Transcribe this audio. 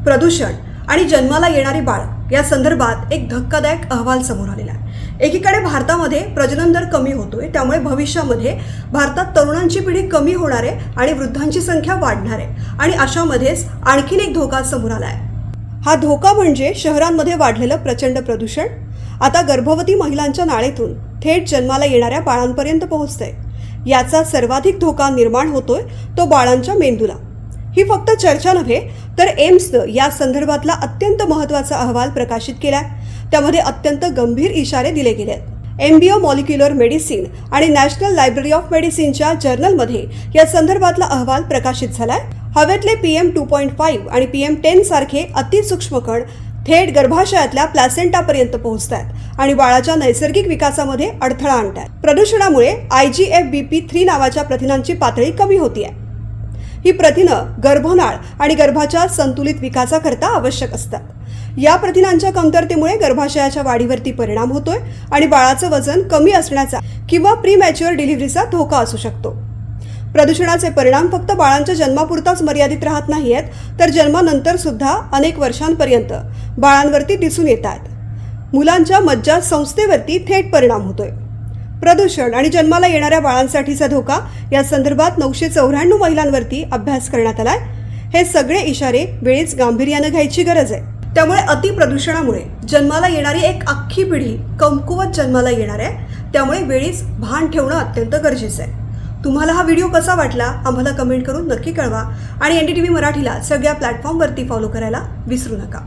प्रदूषण आणि जन्माला येणारी बाळ या संदर्भात एक धक्कादायक अहवाल समोर आलेला आहे। एकीकडे भारतामध्ये प्रजनन दर कमी होतोय, त्यामुळे भविष्यामध्ये भारतात तरुणांची पिढी कमी होणार आहे आणि वृद्धांची संख्या वाढणार आहे आणि अशामध्येच आणखीन एक धोका समोर आला आहे। हा धोका म्हणजे शहरांमध्ये वाढलेलं प्रचंड प्रदूषण आता गर्भवती महिलांच्या नाळेतून थेट जन्माला येणाऱ्या बाळांपर्यंत पोहोचतंय। याचा सर्वाधिक धोका निर्माण होतोय तो बाळांच्या मेंदूला। ही फक्त चर्चा नव्हे तर एम्सनं या संदर्भातला अत्यंत महत्त्वाचा अहवाल प्रकाशित केलाय। त्यामध्ये अत्यंत गंभीर इशारे दिले गेले आहेत। एम्ब्रियो मॉलिक्युलर मेडिसिन आणि नॅशनल लायब्ररी ऑफ मेडिसिनच्या जर्नलमध्ये या संदर्भातला अहवाल प्रकाशित झालाय। हवेतले PM 2.5 आणि PM 10 सारखे अतिसूक्ष्म कण थेट गर्भाशयातल्या प्लॅसेंटापर्यंत पोहोचतात आणि बाळाच्या नैसर्गिक विकासामध्ये अडथळा आणतात। प्रदूषणामुळे IGF-BP3 नावाच्या प्रथिनांची पातळी कमी होतीये। ही प्रथिनं गर्भनाळ आणि गर्भाच्या संतुलित विकासाकरता आवश्यक असतात। या प्रथिनांच्या कमतरतेमुळे गर्भाशयाच्या वाढीवरती परिणाम होतोय आणि बाळाचं वजन कमी असण्याचा किंवा प्रीमॅच्युअर डिलिव्हरीचा धोका असू शकतो। प्रदूषणाचे परिणाम फक्त बाळांच्या जन्मापुरताच मर्यादित राहत नाहीत, तर जन्मानंतर सुद्धा अनेक वर्षांपर्यंत बाळांवरती दिसून येतात। मुलांच्या मज्जा संस्थेवरती थेट परिणाम होतोय। प्रदूषण आणि जन्माला येणाऱ्या बाळांसाठीचा धोका या संदर्भात 994 महिलांवरती अभ्यास करण्यात आलाय। हे सगळे इशारे वेळीच गांभीर्याने घ्यायची गरज आहे। त्यामुळे अतिप्रदूषणामुळे जन्माला येणारी एक अख्खी पिढी कमकुवत जन्माला येणार आहे। त्यामुळे वेळीच भान ठेवणं अत्यंत गरजेचं आहे। तुम्हाला हा व्हिडिओ कसा वाटला आम्हाला कमेंट करून नक्की कळवा आणि NDTV मराठीला सगळ्या प्लॅटफॉर्मवरती फॉलो करायला विसरू नका।